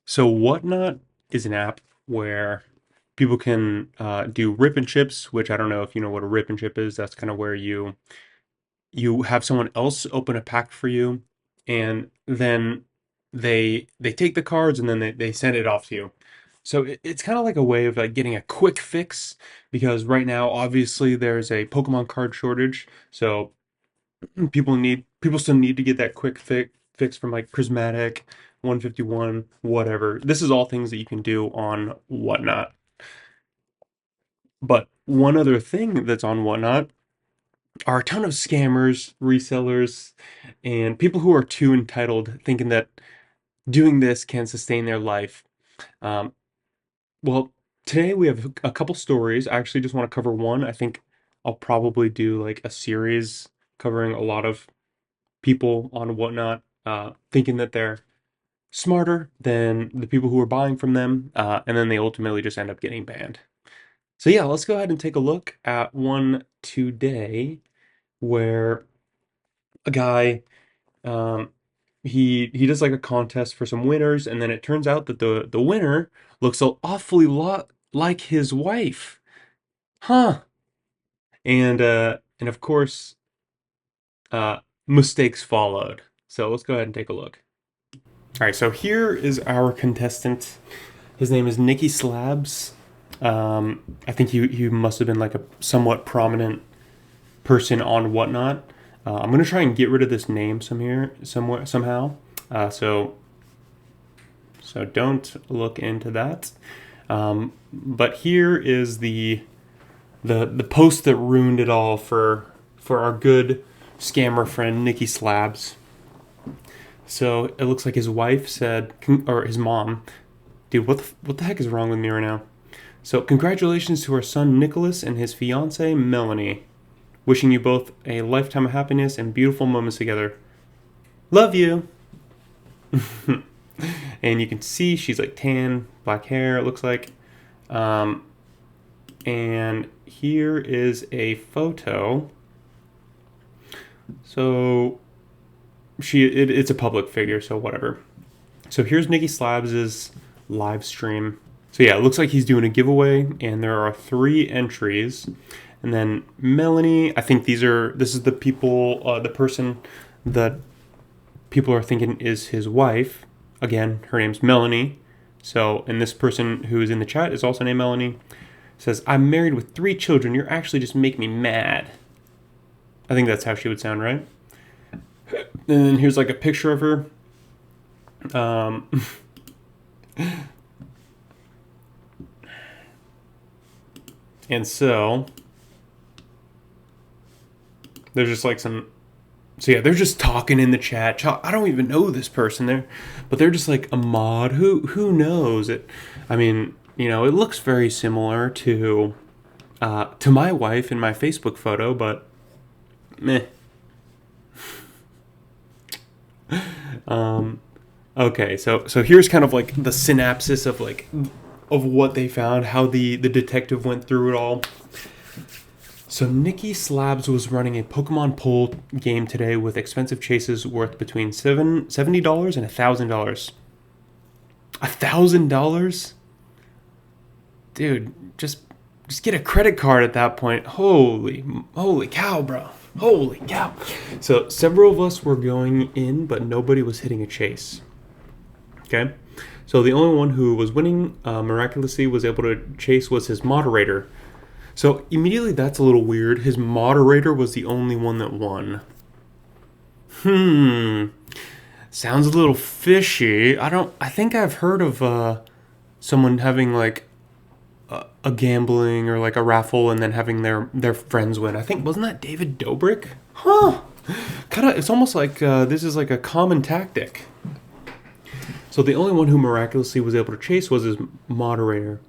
So Whatnot is an app where people can do rip and chips, which I don't know if you know what a rip and chip is. That's kind of where you have someone else open a pack for you, and then they take the cards and then they send it off to you. So it's kind of like a way of like getting a quick fix because right now obviously there's a Pokemon card shortage. So people still need to get that quick fix from like Prismatic, 151, whatever. This is all things that you can do on Whatnot. But one other thing that's on Whatnot are a ton of scammers, resellers, and people who are too entitled, thinking that doing this can sustain their life. Um, well, today we have a couple stories. I actually just want to cover one. I think I'll probably do like a series covering a lot of people on Whatnot, thinking that they're smarter than the people who are buying from them, and then they ultimately just end up getting banned. So yeah, let's go ahead and take a look at one today where a guy he does like a contest for some winners, and then it turns out that the winner looks so awfully lot like his wife, huh? And of course, uh, mistakes followed. So let's go ahead and take a look. All right, so here is our contestant. His name is Nicky Slabs. I think he must have been like a somewhat prominent person on Whatnot. I'm gonna try and get rid of this name somewhere somehow. So don't look into that. But here is the post that ruined it all for our good scammer friend Nicky Slabs. So it looks like his wife said, or his mom, dude, what the heck is wrong with me right now? So congratulations to our son Nicholas and his fiancee Melanie. Wishing you both a lifetime of happiness and beautiful moments together. Love you. And you can see she's like tan, black hair. It looks like. Um, and here is a photo. So it's a public figure, so whatever. So here's Nicky Slabs' live stream. So yeah, it looks like he's doing a giveaway, and there are 3 entries. And then Melanie, I think this is the people, the person that people are thinking is his wife. Again, her name's Melanie. So, and this person who is in the chat is also named Melanie. Says, I'm married with 3 children. You're actually just make me mad. I think that's how she would sound, right? And then here's like a picture of her. Um, and so there's just like some. So yeah, they're just talking in the chat. I don't even know this person there, but they're just like a mod. Who knows it? I mean, it looks very similar to my wife in my Facebook photo, but meh. Okay, so here's kind of like the synopsis of what they found, how the detective went through it all. So Nicky Slabs was running a Pokemon pull game today with expensive chases worth between $70 and $1,000. $1,000, dude. Just get a credit card at that point. Holy cow, bro. Holy cow. So several of us were going in, but nobody was hitting a chase. Okay. So the only one who was winning miraculously was able to chase was his moderator. So immediately that's a little weird. His moderator was the only one that won. Sounds a little fishy. I think I've heard of someone having like a gambling or like a raffle and then having their friends win. I think wasn't that David Dobrik? Huh. Kind of it's almost like this is like a common tactic. So the only one who miraculously was able to chase was his moderator.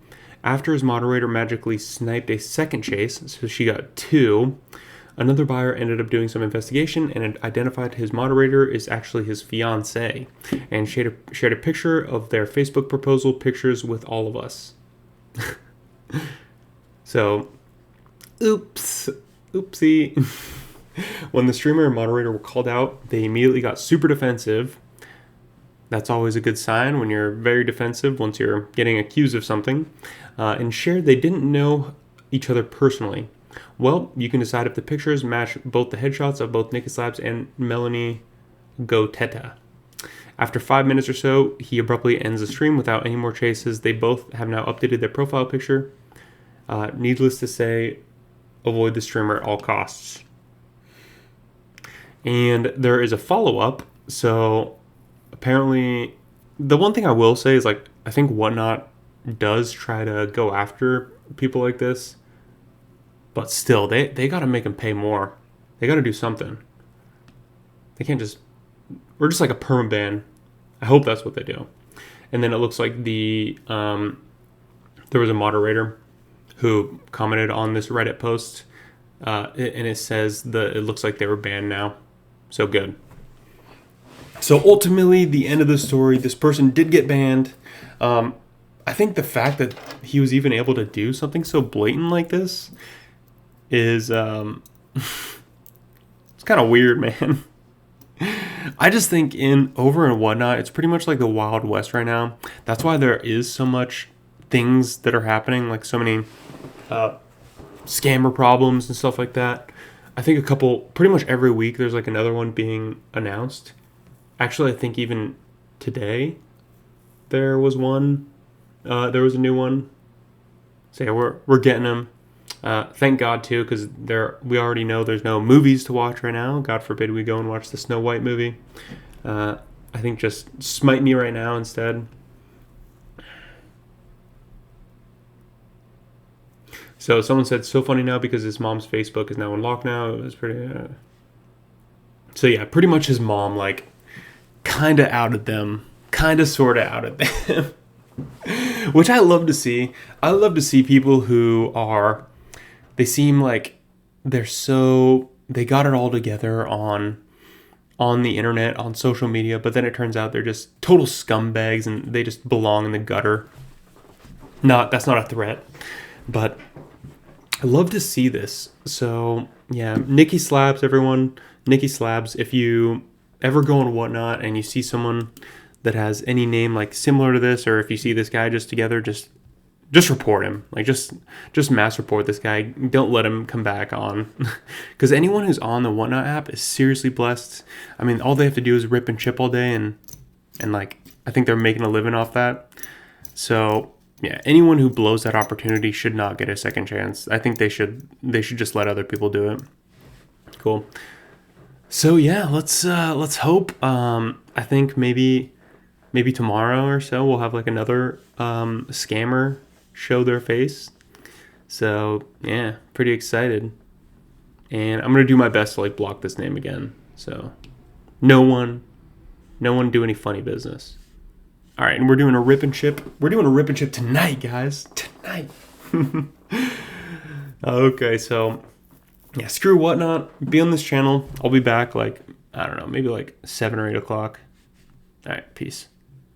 After his moderator magically sniped a second chase, so she got 2, another buyer ended up doing some investigation and identified his moderator is actually his fiancée and shared a picture of their Facebook proposal pictures with all of us. So, oopsie. When the streamer and moderator were called out, they immediately got super defensive. That's always a good sign when you're very defensive once you're getting accused of something. And shared they didn't know each other personally. Well, you can decide if the pictures match both the headshots of both Nikki Slabs and Melanie Goteta. After 5 minutes or so, he abruptly ends the stream without any more chases. They both have now updated their profile picture. Needless to say, avoid the streamer at all costs. And there is a follow-up. So apparently, the one thing I will say is, like, I think Whatnot does try to go after people like this. But still, they got to make them pay more. They got to do something. They can't just... We're just like a permaban. I hope that's what they do. And then it looks like there was a moderator who commented on this Reddit post, and it says it looks like they were banned now. So good. So ultimately, the end of the story, this person did get banned. I think the fact that he was even able to do something so blatant like this is it's kind of weird, man. I just think over and Whatnot, it's pretty much like the Wild West right now. That's why there is so much things that are happening, like so many scammer problems and stuff like that. I think pretty much every week there's like another one being announced. Actually, I think even today there was one. There was a new one. So yeah, we're getting them. Thank God too, because we already know there's no movies to watch right now. God forbid we go and watch the Snow White movie. I think just smite me right now instead. So someone said, so funny now because his mom's Facebook is now unlocked now. It was pretty... So yeah, pretty much his mom, like, kind of outed them. Kind of sort of outed them. Which I love to see. I love to see people who are... They seem like they got it all together on the internet, on social media, but then it turns out they're just total scumbags and they just belong in the gutter. That's not a threat, but I love to see this. So yeah, Nikki Slabs, everyone. Nikki Slabs, if you ever go on Whatnot and you see someone that has any name like similar to this, or if you see this guy just together, just report him. Like, just mass report this guy. Don't let him come back on. Because anyone who's on the Whatnot app is seriously blessed. I mean, all they have to do is rip and chip all day, and like, I think they're making a living off that. So yeah, anyone who blows that opportunity should not get a second chance. I think they should just let other people do it. Cool. So yeah, let's hope. I think maybe tomorrow or so we'll have like another scammer show their face. So yeah, pretty excited. And I'm gonna do my best to like block this name again. So no one do any funny business. All right, and we're doing a rip and chip. We're doing a rip and chip tonight, guys. Tonight. Okay, so yeah, screw Whatnot. Be on this channel. I'll be back like, I don't know, maybe like 7 or 8 o'clock. All right, peace.